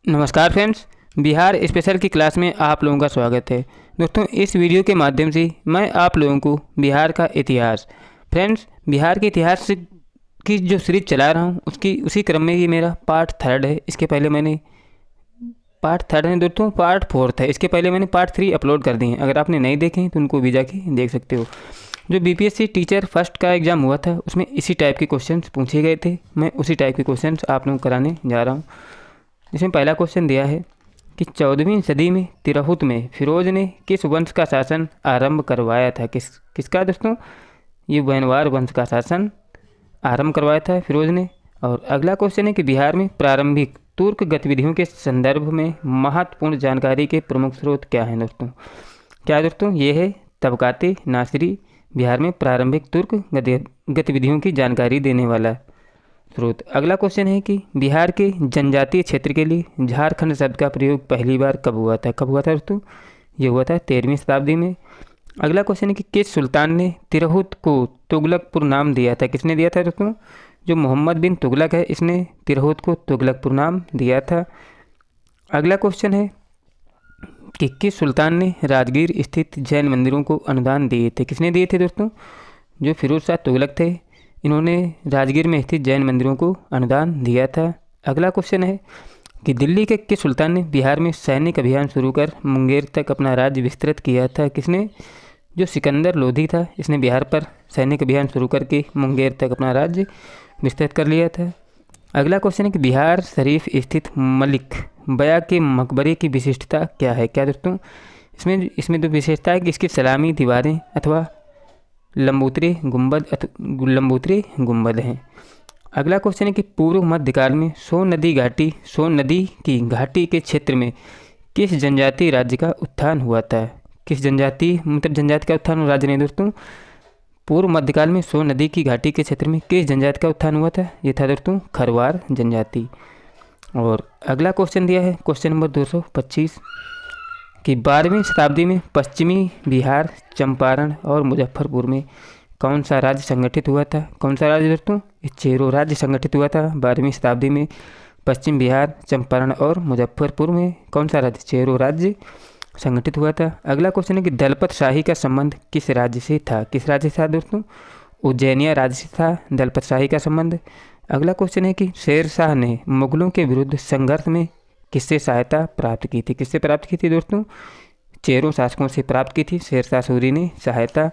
नमस्कार friends, Bihar special की class में आप लोगों का स्वागत है। दोस्तों, इस वीडियो के माध्यम से मैं आप लोगों को बिहार का इतिहास बिहार के इतिहास की जो सीरीज चला रहा हूँ उसकी उसी क्रम में ये मेरा पार्ट थर्ड है। इसके पहले मैंने पार्ट थर्ड है दोस्तों, पार्ट फोर्थ है। इसके पहले मैंने पार्ट 3 अपलोड कर दिए हैं। अगर आपने नहीं देखे हैं तो उनको भी जाके देख सकते हो। जो बीपीएससी टीचर फर्स्ट का एग्ज़ाम हुआ था उसमें इसी टाइप के क्वेश्चन पूछे गए थे। मैं उसी टाइप के क्वेश्चन आप लोगों को कराने जा रहा हूँ। इसमें पहला क्वेश्चन दिया है कि 14वीं सदी में तिरहुत में फिरोज ने किस वंश का शासन आरंभ करवाया था। किसका दोस्तों? ये वैनवार वंश का शासन आरंभ करवाया था फिरोज ने। और अगला क्वेश्चन है कि बिहार में प्रारंभिक तुर्क गतिविधियों के संदर्भ में महत्वपूर्ण जानकारी के प्रमुख स्रोत क्या हैं दोस्तों? क्या दोस्तों? ये है तबकाते नासिरी, बिहार में प्रारंभिक तुर्क गतिविधियों की जानकारी देने वाला स्रोत। अगला क्वेश्चन है कि बिहार के जनजातीय क्षेत्र के लिए झारखंड शब्द का प्रयोग पहली बार कब हुआ था? कब हुआ था दोस्तों? ये हुआ था 13वीं शताब्दी में। अगला क्वेश्चन है कि किस सुल्तान ने तिरहुत को तुगलकपुर नाम दिया था? किसने दिया था दोस्तों? जो मोहम्मद बिन तुगलक है, इसने तिरहुत को तुगलकपुर नाम दिया था। अगला क्वेश्चन है कि किस सुल्तान ने राजगीर स्थित जैन मंदिरों को अनुदान दिए थे? किसने दिए थे दोस्तों? जो फिरोज शाह तुगलक थे, इन्होंने राजगीर में स्थित जैन मंदिरों को अनुदान दिया था। अगला क्वेश्चन है कि दिल्ली के किस सुल्तान ने बिहार में सैनिक अभियान शुरू कर मुंगेर तक अपना राज्य विस्तृत किया था? किसने? जो सिकंदर लोधी था, इसने बिहार पर सैनिक अभियान शुरू करके मुंगेर तक अपना राज्य विस्तृत कर लिया था। अगला क्वेश्चन है कि बिहार शरीफ स्थित मलिक बया के मकबरे की विशिष्टता क्या है? क्या दोस्तों? इसमें जो विशेषता है कि इसकी सलामी दीवारें अथवा लंबूतरे गुंबद हैं। अगला क्वेश्चन है कि पूर्व मध्यकाल में सोन नदी की घाटी के क्षेत्र में किस जनजातीय राज्य का उत्थान हुआ था? किस जनजाति का उत्थान राज्य नहीं दोस्तों, पूर्व मध्यकाल में सोन नदी की घाटी के क्षेत्र में किस जनजाति का उत्थान हुआ था? ये था दोस्तों खरवार जनजाति। और अगला क्वेश्चन दिया है क्वेश्चन नंबर 225 कि 12वीं शताब्दी में पश्चिमी बिहार, चंपारण और मुजफ्फरपुर में कौन सा राज्य संगठित हुआ था? कौन सा राज्य दोस्तों? चेरो राज्य संगठित हुआ था 12वीं शताब्दी में। पश्चिम बिहार, चंपारण और मुजफ्फरपुर में कौन सा राज्य? चेरो राज्य संगठित हुआ था। अगला क्वेश्चन है कि दलपत शाही का संबंध किस राज्य से था? किस राज्य से था दोस्तों? उज्जैनिया राज्य से था दलपत शाही का संबंध। अगला क्वेश्चन है कि शेर शाह ने मुगलों के विरुद्ध संघर्ष में किससे सहायता प्राप्त की थी? किससे प्राप्त की थी दोस्तों? चेरो शासकों से प्राप्त की थी शेर शाह सूरी ने सहायता।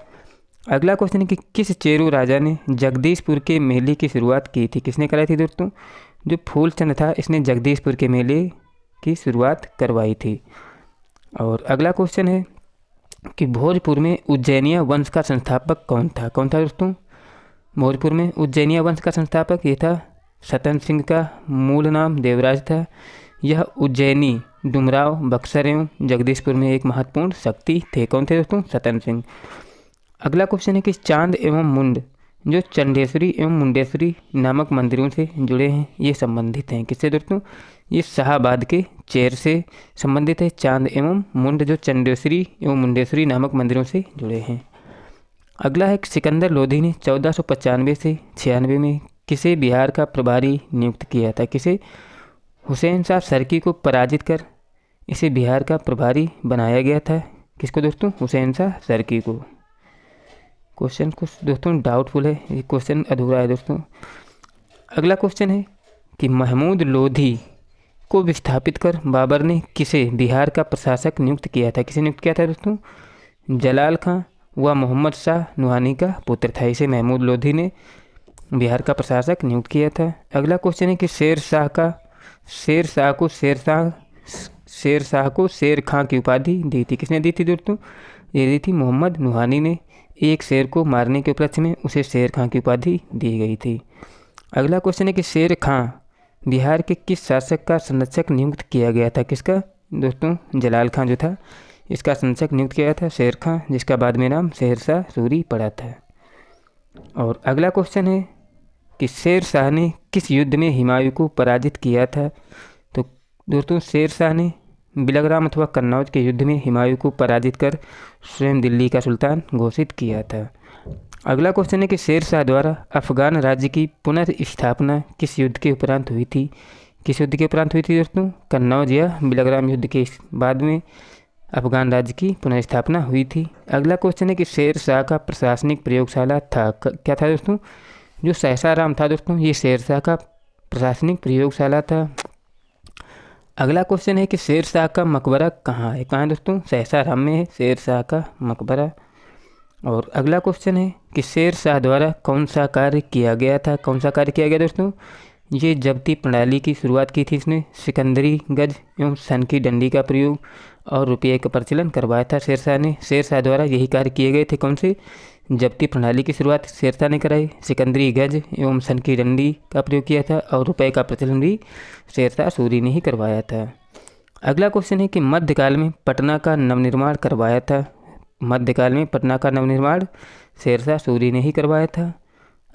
अगला क्वेश्चन है कि किस चेरो राजा ने जगदीशपुर के मेले की शुरुआत की थी? किसने कराई थी दोस्तों? जो फूलचंद था, इसने जगदीशपुर के मेले की शुरुआत करवाई थी। और अगला क्वेश्चन है कि भोजपुर में उज्जैनिया वंश का संस्थापक कौन था? कौन था दोस्तों? भोजपुर में उज्जैनिया वंश का संस्थापक ये था सतन सिंह का मूल नाम देवराज था। यह उज्जैनी, डुमराव, बक्सर एवं जगदीशपुर में एक महत्वपूर्ण शक्ति थे। कौन थे दोस्तों? सतन सिंह। अगला क्वेश्चन है कि चांद एवं मुंड जो चंडेश्वरी एवं मुंडेश्वरी नामक मंदिरों से जुड़े हैं, ये संबंधित हैं किससे दोस्तों? ये शाहाबाद के चेर से संबंधित है। चांद एवं मुंड जो चंडेश्वरी एवं मुंडेश्वरी नामक मंदिरों से जुड़े हैं। अगला है कि सिकंदर लोधी ने 1495 से 96 में किसे बिहार का प्रभारी नियुक्त किया था? किसे? हुसैन शाह सरकी को पराजित कर इसे बिहार का प्रभारी बनाया गया था। किसको दोस्तों? हुसैन शाह सरकी को। क्वेश्चन कुछ दोस्तों डाउटफुल है, ये क्वेश्चन अधूरा है दोस्तों। अगला क्वेश्चन है कि महमूद लोधी को विस्थापित कर बाबर ने किसे बिहार का प्रशासक नियुक्त किया था? किसे नियुक्त किया था दोस्तों? जलाल खां, वह मोहम्मद शाह नुहानी का पुत्र था। इसे महमूद लोधी ने बिहार का प्रशासक नियुक्त किया था। अगला क्वेश्चन है कि शेर शाह को शेर खां की उपाधि दी थी। किसने दी थी दोस्तों? ये दी थी मोहम्मद नुहानी ने। एक शेर को मारने के उपलक्ष्य में उसे शेर खां की उपाधि दी गई थी। अगला क्वेश्चन है कि शेर खां बिहार के किस शासक का संरक्षक नियुक्त किया गया था? किसका दोस्तों? जलाल खां जो था, इसका संरक्षक नियुक्त किया था शेर खां, जिसका बाद में नाम शेर शाह सूरी पड़ा था। और अगला क्वेश्चन है कि शेर शाह ने किस युद्ध में हुमायूं को पराजित किया था? तो दोस्तों शेर शाह ने बिलग्राम अथवा कन्नौज के युद्ध में हुमायूं को पराजित कर स्वयं दिल्ली का सुल्तान घोषित किया था। अगला क्वेश्चन है कि शेर शाह द्वारा अफगान राज्य की पुनर्स्थापना किस युद्ध के उपरांत हुई थी? किस युद्ध के उपरांत हुई थी दोस्तों? कन्नौज या बिलग्राम युद्ध के बाद में अफगान राज्य की पुनर्स्थापना हुई थी। अगला क्वेश्चन है कि शेर शाह का प्रशासनिक प्रयोगशाला था क्या था दोस्तों? जो सहसाराम था दोस्तों, ये शेर शाह का प्रशासनिक प्रयोगशाला था। अगला क्वेश्चन है कि शेर शाह का मकबरा कहाँ है? कहाँ है दोस्तों? सहसाराम में है शेर शाह का मकबरा। और अगला क्वेश्चन है कि शेर शाह द्वारा कौन सा कार्य किया गया था? कौन सा कार्य किया गया दोस्तों? ये जब्ती प्रणाली की शुरुआत की थी इसने। सिकंदरी गज एवं सन की डंडी का प्रयोग और रुपये का प्रचलन करवाया था शेर शाह ने। शेर शाह द्वारा यही कार्य किए गए थे। कौन से? जब्ती प्रणाली की शुरुआत शेर शाह ने कराई, सिकंदरी गज एवं सन की डंडी का प्रयोग किया था और रुपये का प्रचलन भी शेर शाह सूरी ने ही करवाया था। अगला क्वेश्चन है कि मध्यकाल में पटना का नवनिर्माण करवाया था। मध्यकाल में पटना का नवनिर्माण शेर शाह सूरी ने ही करवाया था।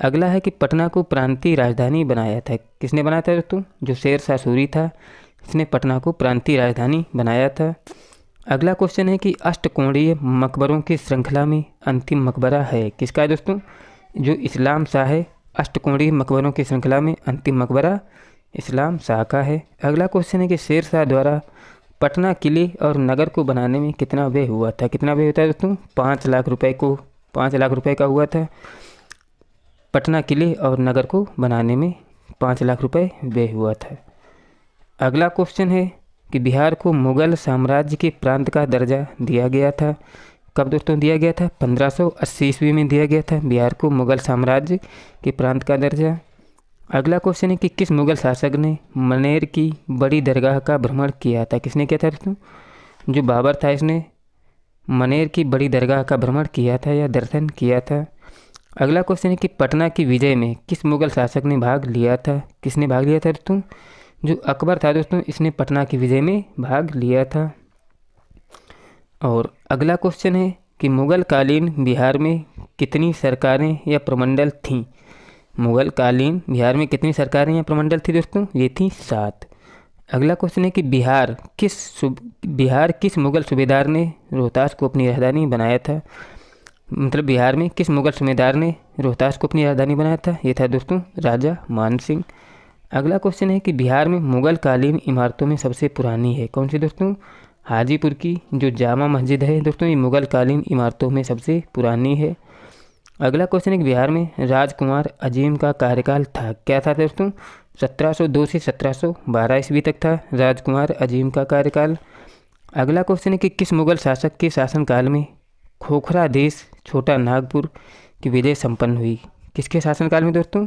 अगला है कि पटना को प्रांतीय राजधानी बनाया था। किसने बनाया था दोस्तों? जो शेर शाह सूरी था, इसने पटना को प्रांतीय राजधानी बनाया था। अगला क्वेश्चन है कि अष्टकोणीय मकबरों की श्रृंखला में अंतिम मकबरा है किसका है दोस्तों? जो इस्लाम शाह है। अष्टकोणीय मकबरों की श्रृंखला में अंतिम मकबरा इस्लाम शाह का है। अगला क्वेश्चन है कि शेर शाह द्वारा पटना किले और नगर को बनाने में कितना व्यय हुआ था? कितना व्यय होता है दोस्तों? 5 लाख रुपए का हुआ था। पटना किले और नगर को बनाने में 5 लाख रुपए व्यय हुआ था। अगला क्वेश्चन है कि बिहार को मुगल साम्राज्य के प्रांत का दर्जा दिया गया था। कब दोस्तों दिया गया था? 1580 ईस्वी में दिया गया था बिहार को मुगल साम्राज्य के प्रांत का दर्जा। अगला क्वेश्चन है कि किस मुगल शासक ने मनेर की बड़ी दरगाह का भ्रमण किया था? किसने किया था दोस्तों? जो बाबर था, इसने मनेर की बड़ी दरगाह का भ्रमण किया था या दर्शन किया था। अगला क्वेश्चन है कि पटना की विजय में किस मुगल शासक ने भाग लिया था? किसने भाग लिया था दोस्तों? जो अकबर था दोस्तों, इसने पटना की विजय में भाग लिया था। और अगला क्वेश्चन है कि मुगल कालीन बिहार में कितनी सरकारें या प्रमंडल थीं? मुगल कालीन बिहार में कितनी सरकारें या प्रमंडल थी दोस्तों? ये थी 7। अगला क्वेश्चन है कि बिहार किस मुगल सूबेदार ने रोहतास को अपनी राजधानी बनाया था? मतलब बिहार में किस मुगल सूबेदार ने रोहतास को अपनी राजधानी बनाया था? ये था दोस्तों राजा मान सिंह। अगला क्वेश्चन है कि बिहार में मुगल कालीन इमारतों में सबसे पुरानी है कौन सी दोस्तों? हाजीपुर की जो जामा मस्जिद है दोस्तों, ये मुगल कालीन इमारतों में सबसे पुरानी है। अगला क्वेश्चन है कि बिहार में राजकुमार अजीम का कार्यकाल था क्या था दोस्तों? 1702 से 1712 ईस्वी तक था राजकुमार अजीम का कार्यकाल। अगला क्वेश्चन है कि किस मुगल शासक के शासनकाल में खोखरा देश छोटा नागपुर की विजय संपन्न हुई? किसके शासनकाल में दोस्तों?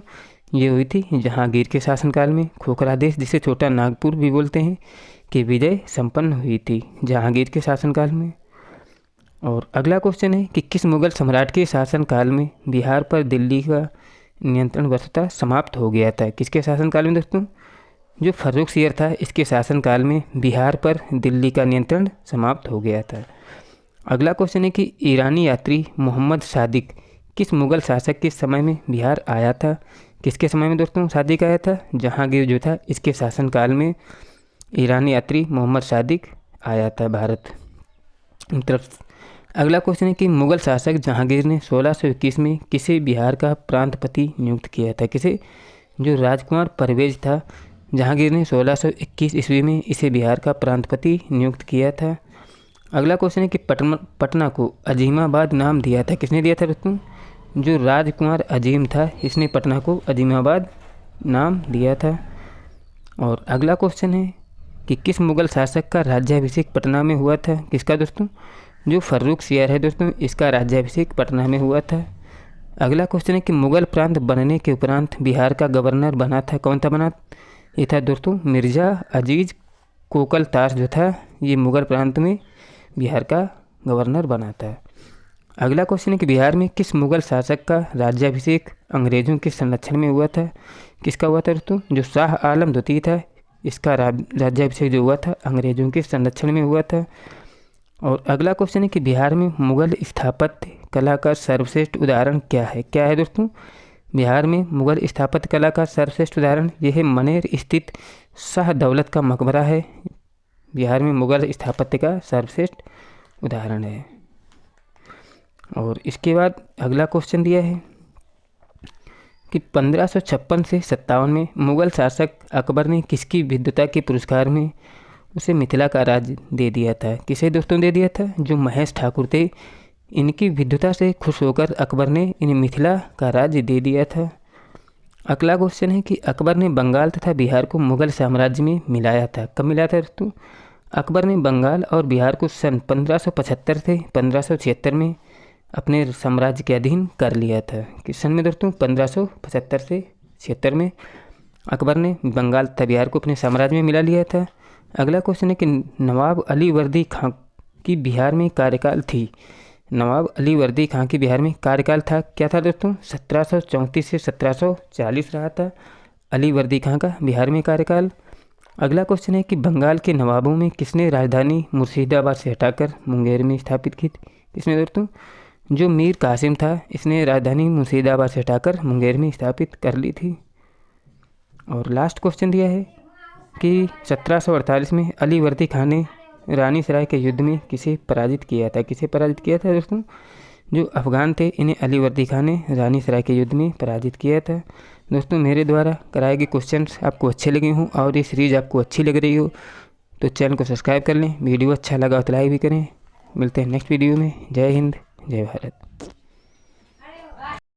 ये हुई थी जहांगीर के शासनकाल में खोखरा देश, जिसे छोटा नागपुर भी बोलते हैं, की विजय संपन्न हुई थी जहांगीर के शासनकाल में। और अगला क्वेश्चन है कि किस मुगल सम्राट के शासनकाल में बिहार पर दिल्ली का नियंत्रण वस्तुतः समाप्त हो गया था? किसके शासनकाल में दोस्तों? जो फर्रुखसियर था, इसके शासनकाल में बिहार पर दिल्ली का नियंत्रण समाप्त हो गया था। अगला क्वेश्चन है कि ईरानी यात्री मोहम्मद सादिक किस मुगल शासक के समय में बिहार आया था? किसके समय में दोस्तों सादिक आया था? जहांगीर जो था, इसके शासनकाल में ईरानी यात्री मोहम्मद सादिक आया था भारत तरफ। अगला क्वेश्चन है कि मुगल शासक जहांगीर ने 1621 में किसे बिहार का प्रांतपति नियुक्त किया था? किसे? जो राजकुमार परवेज था, जहांगीर ने 1621 ईस्वी में इसे बिहार का प्रांतपति नियुक्त किया था। अगला क्वेश्चन है कि पटना को अजीमाबाद नाम दिया था किसने दिया था दोस्तों? जो राजकुमार अजीम था, इसने पटना को अजीमाबाद नाम दिया था। और अगला क्वेश्चन है कि किस मुगल शासक का राज्याभिषेक पटना में हुआ था? किसका दोस्तों? जो फर्रुखसियर है दोस्तों, इसका राज्याभिषेक पटना में हुआ था। अगला क्वेश्चन है कि मुगल प्रांत बनने के उपरांत बिहार का गवर्नर बना था कौन था बना? ये था दोस्तों मिर्ज़ा अजीज़ कोकलताश जो था, ये मुगल प्रांत में बिहार का गवर्नर बना था। अगला क्वेश्चन है कि बिहार में किस मुगल शासक का राज्याभिषेक अंग्रेजों के संरक्षण में हुआ था? किसका हुआ था दोस्तों? जो शाह आलम द्वितीय था, इसका राज्याभिषेक जो हुआ था अंग्रेजों के संरक्षण में हुआ था। और अगला क्वेश्चन है कि बिहार में मुगल स्थापत्य कला का सर्वश्रेष्ठ उदाहरण क्या है? क्या है दोस्तों? बिहार में मुगल स्थापत्य कला का सर्वश्रेष्ठ उदाहरण यह है मनेर स्थित शाह दौलत का मकबरा है। बिहार में मुगल स्थापत्य का सर्वश्रेष्ठ उदाहरण है। और इसके बाद अगला क्वेश्चन दिया है कि 1556 से 57 में मुग़ल शासक अकबर ने किसकी विद्वता के पुरस्कार में उसे मिथिला का राज दे दिया था। किसे दोस्तों दे दिया था? जो महेश ठाकुर थे, इनकी विद्वता से खुश होकर अकबर ने इन्हें मिथिला का राज्य दे दिया था। अगला क्वेश्चन है कि अकबर ने बंगाल तथा बिहार को मुग़ल साम्राज्य में मिलाया था। कब मिलाया था दोस्तों? अकबर ने बंगाल और बिहार को सन 1575 से 1576 में अपने साम्राज्य के अधीन कर लिया था। किस सन में दोस्तों? 1575 से 76 में अकबर ने बंगाल तथा बिहार को अपने साम्राज्य में मिला लिया था। अगला क्वेश्चन है कि नवाब अली वर्दी खां की बिहार में कार्यकाल थी। नवाब अली वर्दी खां की बिहार में कार्यकाल था, क्या था दोस्तों? 1734 से 1740 रहा था अली वर्दी खां का बिहार में कार्यकाल। अगला क्वेश्चन है कि बंगाल के नवाबों में किसने राजधानी मुर्शिदाबाद से हटाकर मुंगेर में स्थापित की थी? किसने दोस्तों? जो मीर कासिम था, इसने राजधानी मुर्शिदाबाद से हटाकर मुंगेर में स्थापित कर ली थी। और लास्ट क्वेश्चन दिया है कि 1748 में अली वर्दी खां ने रानी सराय के युद्ध में किसे पराजित किया था? किसे पराजित किया था दोस्तों? जो अफ़गान थे, इन्हें अली वर्दी खां ने रानी सराय के युद्ध में पराजित किया था। दोस्तों, मेरे द्वारा कराए गए क्वेश्चंस आपको अच्छे लगे हों और ये सीरीज़ आपको अच्छी लग रही हो तो चैनल को सब्सक्राइब कर लें। वीडियो अच्छा लगा तो लाइक भी करें। मिलते हैं नेक्स्ट वीडियो में। जय हिंद, जय भारत।